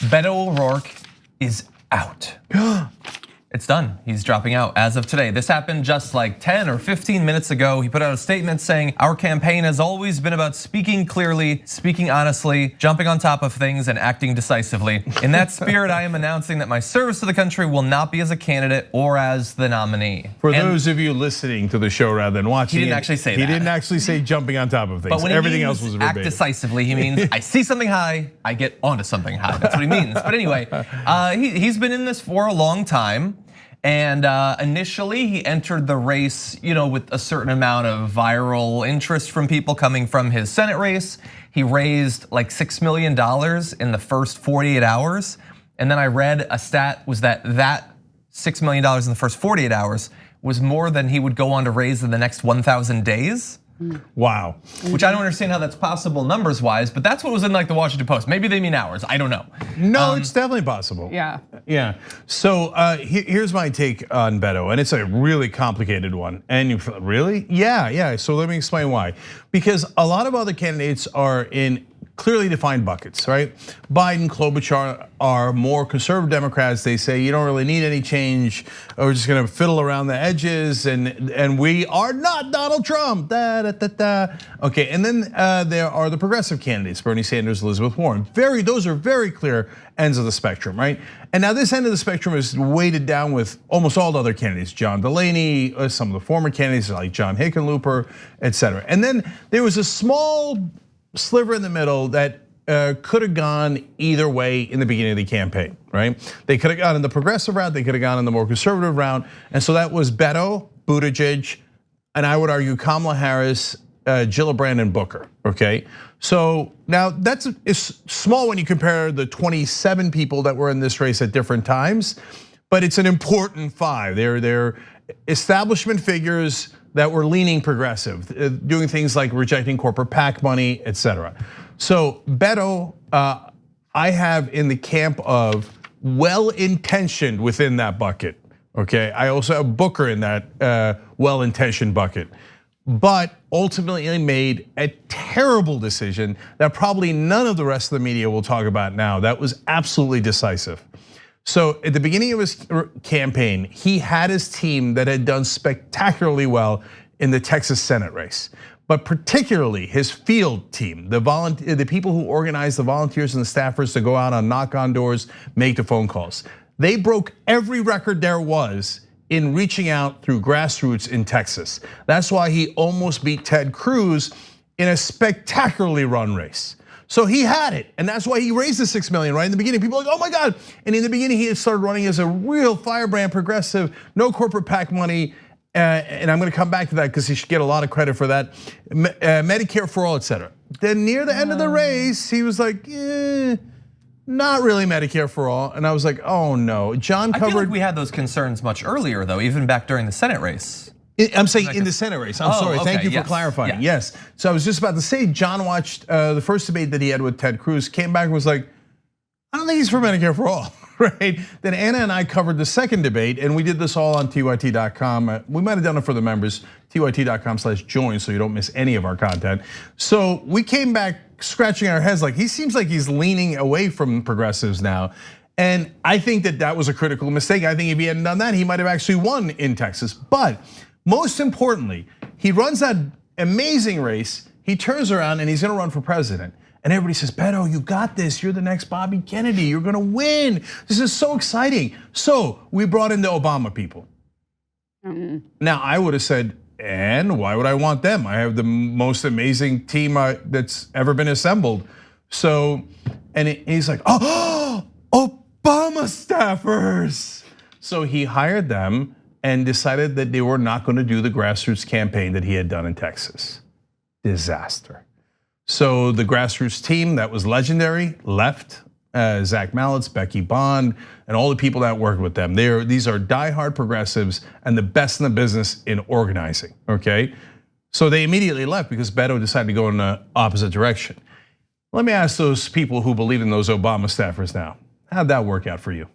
Beto O'Rourke is out. It's done, he's dropping out as of today. This happened just like 10 or 15 minutes ago. He put out a statement saying, "Our campaign has always been about speaking clearly, speaking honestly, jumping on top of things and acting decisively. In that spirit, I am announcing that my service to the country will not be as a candidate or as the nominee." For those of you listening to the show rather than watching, he didn't actually say that. He didn't actually say jumping on top of things. But when everything he else was act verbatim. decisively, he means I see something high, I get onto something high. That's what he means. But anyway, he's been in this for a long time. And initially he entered the race, with a certain amount of viral interest from people coming from his Senate race. He raised like $6 million in the first 48 hours. And then I read a stat was that $6 million in the first 48 hours was more than he would go on to raise in the next 1,000 days. Wow. Which I don't understand how that's possible numbers wise, but that's what was in like the Washington Post. Maybe they mean hours, I don't know. No, it's definitely possible. Yeah. Yeah, so here's my take on Beto, and it's a really complicated one. And you really? Yeah, so let me explain why. Because a lot of other candidates are in clearly defined buckets, right? Biden, Klobuchar are more conservative Democrats. They say you don't really need any change. We're just gonna fiddle around the edges, and we are not Donald Trump. Okay, and then there are the progressive candidates, Bernie Sanders, Elizabeth Warren. Those are very clear ends of the spectrum, right? And now this end of the spectrum is weighted down with almost all the other candidates, John Delaney, some of the former candidates like John Hickenlooper, et cetera. And then there was a small sliver in the middle that could have gone either way in the beginning of the campaign, right? They could have gone in the progressive route, they could have gone in the more conservative route. And so that was Beto, Buttigieg, and I would argue Kamala Harris, Gillibrand, and Booker, okay? So now that's small when you compare the 27 people that were in this race at different times, but it's an important 5. They're establishment figures that were leaning progressive, doing things like rejecting corporate PAC money, et cetera. So Beto, I have in the camp of well-intentioned within that bucket, okay? I also have Booker in that well-intentioned bucket, but ultimately made a terrible decision that probably none of the rest of the media will talk about now. That was absolutely decisive. So at the beginning of his campaign, he had his team that had done spectacularly well in the Texas Senate race, but particularly his field team, the people who organized the volunteers and the staffers to go out and knock on doors, make the phone calls. They broke every record there was in reaching out through grassroots in Texas. That's why he almost beat Ted Cruz in a spectacularly run race. So he had it, and that's why he raised the $6 million right in the beginning. People are like, oh my God. And in the beginning, he had started running as a real firebrand progressive, no corporate PAC money. And I'm gonna come back to that because he should get a lot of credit for that. Medicare for all, et cetera. Then near the end of the race, he was like, not really Medicare for all. And I was like, oh no. John covered. I feel like we had those concerns much earlier though, even back during the Senate race. I'm saying in the Senate race. I'm sorry. Okay, Thank you for clarifying. Yes. So I was just about to say, John watched the first debate that he had with Ted Cruz, came back and was like, I don't think he's for Medicare for all, right? Then Anna and I covered the second debate, and we did this all on TYT.com. We might have done it for the members, TYT.com/join, so you don't miss any of our content. So we came back scratching our heads like, he seems like he's leaning away from progressives now. And I think that was a critical mistake. I think if he hadn't done that, he might have actually won in Texas. But most importantly, he runs that amazing race. He turns around and he's gonna run for president. And everybody says, Beto, you got this. You're the next Bobby Kennedy. You're gonna win. This is so exciting. So we brought in the Obama people. Now I would have said, and why would I want them? I have the most amazing team that's ever been assembled. So, and he's like, oh, Obama staffers. So he hired them and decided that they were not going to do the grassroots campaign that he had done in Texas. Disaster. So the grassroots team that was legendary left. Zach Mallitz, Becky Bond, and all the people that worked with them. These are diehard progressives and the best in the business in organizing, okay? So they immediately left because Beto decided to go in the opposite direction. Let me ask those people who believe in those Obama staffers now, how'd that work out for you?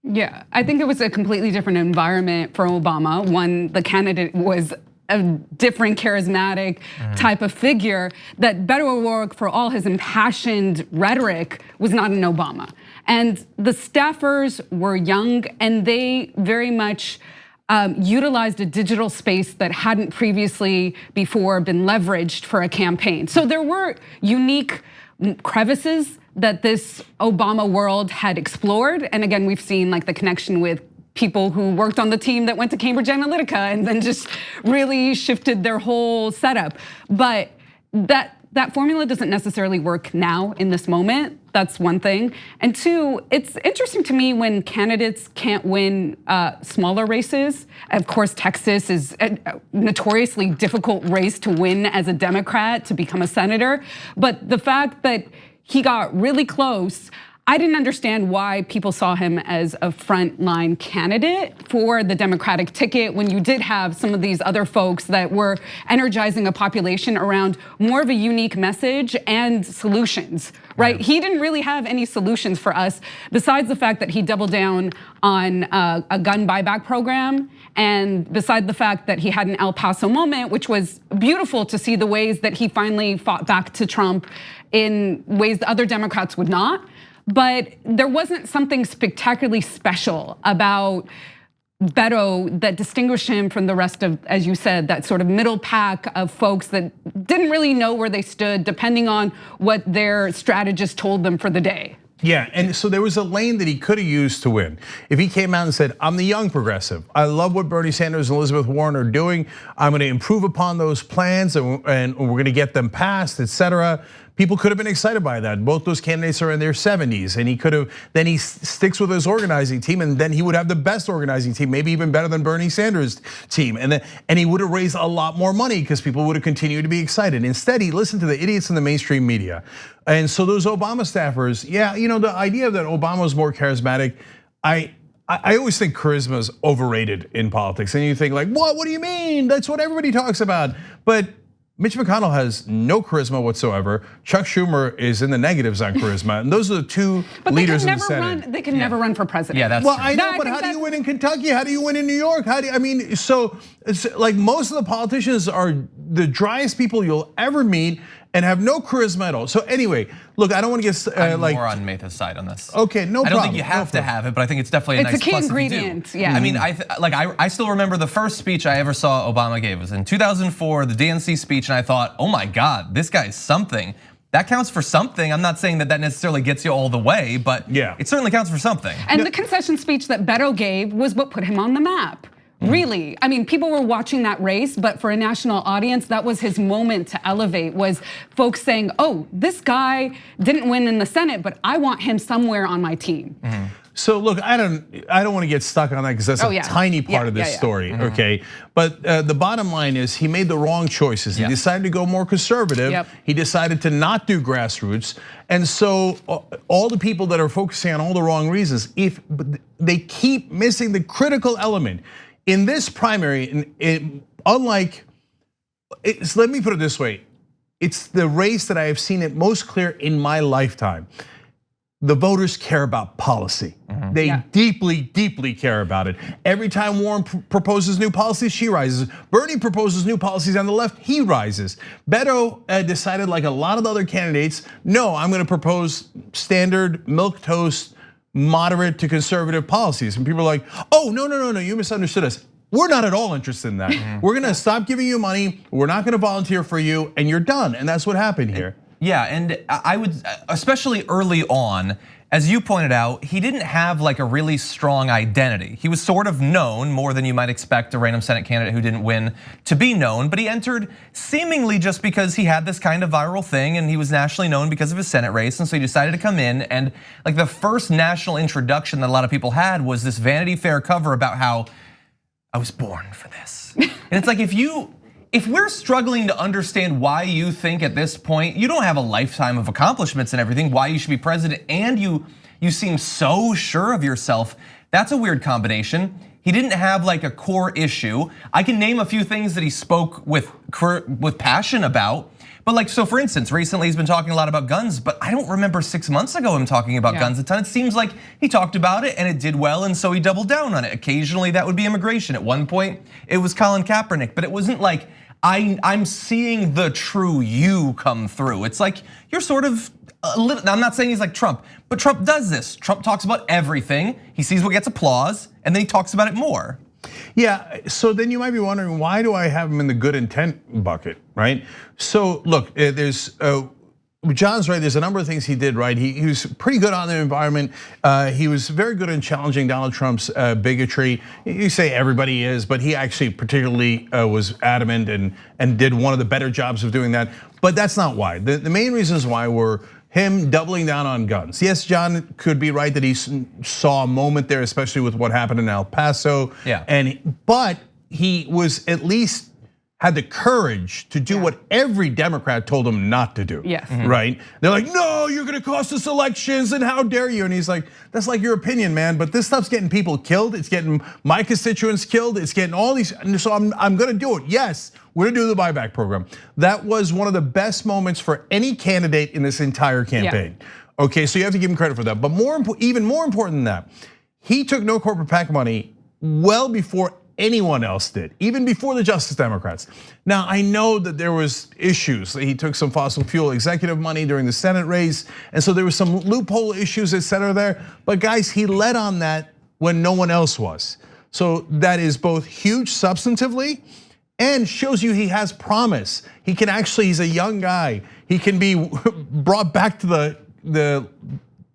Yeah, I think it was a completely different environment for Obama. One, the candidate was a different charismatic type of figure, that Beto O'Rourke, for all his impassioned rhetoric, was not an Obama. And the staffers were young, and they very much utilized a digital space that hadn't previously before been leveraged for a campaign. So there were unique crevices that this Obama world had explored. And again, we've seen like the connection with people who worked on the team that went to Cambridge Analytica and then just really shifted their whole setup. But that formula doesn't necessarily work now in this moment. That's one thing. And two, it's interesting to me when candidates can't win smaller races. Of course, Texas is a notoriously difficult race to win as a Democrat to become a senator. But the fact that he got really close, I didn't understand why people saw him as a frontline candidate for the Democratic ticket when you did have some of these other folks that were energizing a population around more of a unique message and solutions, right? He didn't really have any solutions for us besides the fact that he doubled down on a gun buyback program, and beside the fact that he had an El Paso moment, which was beautiful to see the ways that he finally fought back to Trump in ways that other Democrats would not. But there wasn't something spectacularly special about Beto that distinguished him from the rest of, as you said, that sort of middle pack of folks that didn't really know where they stood depending on what their strategist told them for the day. Yeah, and so there was a lane that he could have used to win. If he came out and said, I'm the young progressive. I love what Bernie Sanders and Elizabeth Warren are doing. I'm gonna improve upon those plans and we're gonna get them passed, et cetera. People could have been excited by that. Both those candidates are in their 70s, and he could have, then he sticks with his organizing team, and then he would have the best organizing team, maybe even better than Bernie Sanders' team. And he would have raised a lot more money because people would have continued to be excited. Instead, he listened to the idiots in the mainstream media. And so those Obama staffers, yeah, the idea that Obama was more charismatic, I always think charisma is overrated in politics. And you think like, what do you mean? That's what everybody talks about. But Mitch McConnell has no charisma whatsoever. Chuck Schumer is in the negatives on charisma, and those are the two leaders in the Senate. They can never run for president. Yeah, that's well, true. I know, but how do you win in Kentucky? How do you win in New York? So it's like most of the politicians are the driest people you'll ever meet and have no charisma at all. So anyway, look, I don't want to get I'm like more on Metha's side on this. Okay, no problem. I don't think you have to have it, but I think it's definitely a nice It's a key plus if you do. ingredient, yeah. I mean, I still remember the first speech I ever saw Obama gave was in 2004, the DNC speech, and I thought, oh my God, this guy's something. That counts for something. I'm not saying that necessarily gets you all the way, but yeah, it certainly counts for something. And the concession speech that Beto gave was what put him on the map. Really, I mean, people were watching that race, but for a national audience, that was his moment to elevate, was folks saying, oh, this guy didn't win in the Senate, but I want him somewhere on my team. So look, I don't want to get stuck on that because that's a tiny part of this story, okay? But the bottom line is he made the wrong choices. He decided to go more conservative. He decided to not do grassroots. And so all the people that are focusing on all the wrong reasons, if they keep missing the critical element. In this primary, let me put it this way. It's the race that I have seen it most clear in my lifetime. The voters care about policy. They deeply, deeply care about it. Every time Warren proposes new policies, she rises. Bernie proposes new policies on the left, he rises. Beto decided, like a lot of the other candidates, no, I'm gonna propose standard milquetoast, moderate to conservative policies. And people are like, oh, no, you misunderstood us. We're not at all interested in that. We're gonna stop giving you money, we're not gonna volunteer for you, and you're done. And that's what happened here. Yeah, and I would, especially early on, as you pointed out, he didn't have like a really strong identity. He was sort of known more than you might expect a random Senate candidate who didn't win to be known, but he entered seemingly just because he had this kind of viral thing and he was nationally known because of his Senate race, and so he decided to come in, and like the first national introduction that a lot of people had was this Vanity Fair cover about how I was born for this. And it's like if we're struggling to understand why you think at this point you don't have a lifetime of accomplishments and everything, why you should be president, and you seem so sure of yourself, that's a weird combination. He didn't have like a core issue. I can name a few things that he spoke with passion about. But like, so for instance, recently he's been talking a lot about guns, but I don't remember 6 months ago him talking about guns a ton. It seems like he talked about it and it did well, and so he doubled down on it. Occasionally that would be immigration. At one point it was Colin Kaepernick, but it wasn't like, I'm seeing the true you come through. It's like, you're sort of I'm not saying he's like Trump, but Trump does this. Trump talks about everything. He sees what gets applause, and then he talks about it more. Yeah, so then you might be wondering, why do I have him in the good intent bucket, right? So look, John's right, there's a number of things he did right. He was pretty good on the environment. He was very good in challenging Donald Trump's bigotry. You say everybody is, but he actually particularly was adamant and did one of the better jobs of doing that. But that's not why. The main reasons why were him doubling down on guns. Yes, John could be right that he saw a moment there, especially with what happened in El Paso. Yeah. But he was at least had the courage to do what every Democrat told him not to do. Yes. Right? They're like, no, you're gonna cost us elections and how dare you? And he's like, that's like your opinion, man, but this stuff's getting people killed. It's getting my constituents killed. It's getting all these, and so I'm gonna do it. Yes, we're gonna do the buyback program. That was one of the best moments for any candidate in this entire campaign. Yeah. Okay, so you have to give him credit for that. But even more important than that, he took no corporate PAC money well before anyone else did, even before the Justice Democrats. Now, I know that there was issues. He took some fossil fuel executive money during the Senate race, and so there was some loophole issues, et cetera, there. But guys, he led on that when no one else was. So that is both huge substantively and shows you he has promise. He can actually, he's a young guy. He can be brought back to the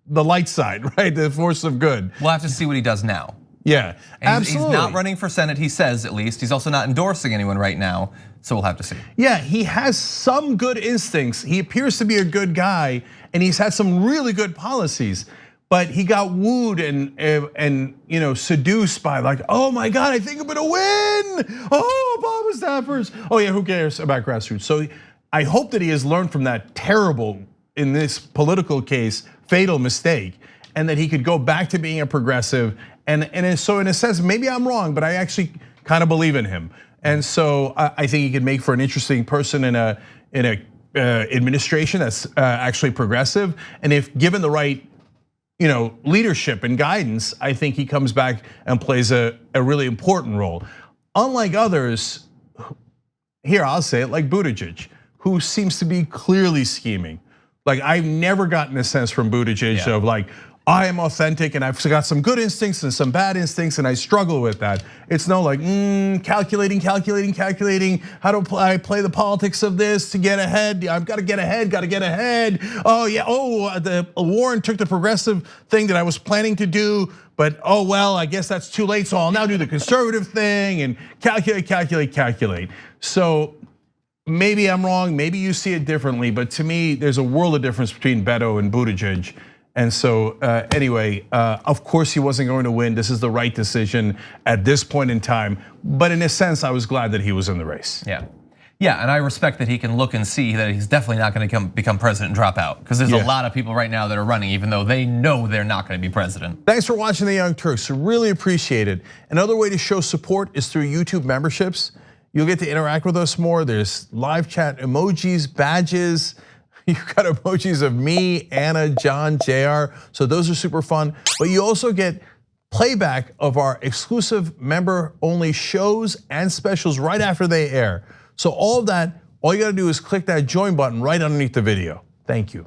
light side, right? The force of good. We'll have to see what he does now. Yeah, absolutely. He's not running for Senate, he says at least. He's also not endorsing anyone right now, so we'll have to see. Yeah, he has some good instincts. He appears to be a good guy, and he's had some really good policies. But he got wooed and seduced by like, oh my God, I think I'm gonna win. Oh, Obama staffers. Oh yeah, who cares about grassroots? So I hope that he has learned from that terrible, in this political case, fatal mistake, and that he could go back to being a progressive. And so in a sense, maybe I'm wrong, but I actually kind of believe in him. And so I think he could make for an interesting person in a administration that's actually progressive. And if given the right leadership and guidance, I think he comes back and plays a really important role. Unlike others, here I'll say it, like Buttigieg, who seems to be clearly scheming. Like I've never gotten a sense from Buttigieg of like, I am authentic and I've got some good instincts and some bad instincts and I struggle with that. It's no like calculating. How do I play the politics of this to get ahead? I've got to get ahead. Oh yeah, the Warren took the progressive thing that I was planning to do, but oh well, I guess that's too late. So I'll now do the conservative thing and calculate. So maybe I'm wrong, maybe you see it differently, but to me, there's a world of difference between Beto and Buttigieg. And so anyway, of course he wasn't going to win. This is the right decision at this point in time. But in a sense, I was glad that he was in the race. Yeah, and I respect that he can look and see that he's definitely not going to become president and drop out. Because there's a lot of people right now that are running, even though they know they're not going to be president. Thanks for watching The Young Turks, really appreciate it. Another way to show support is through YouTube memberships. You'll get to interact with us more. There's live chat emojis, badges. You've got emojis of me, Anna, John, JR. So those are super fun. But you also get playback of our exclusive member-only shows and specials right after they air. So all of that, all you gotta do is click that join button right underneath the video. Thank you.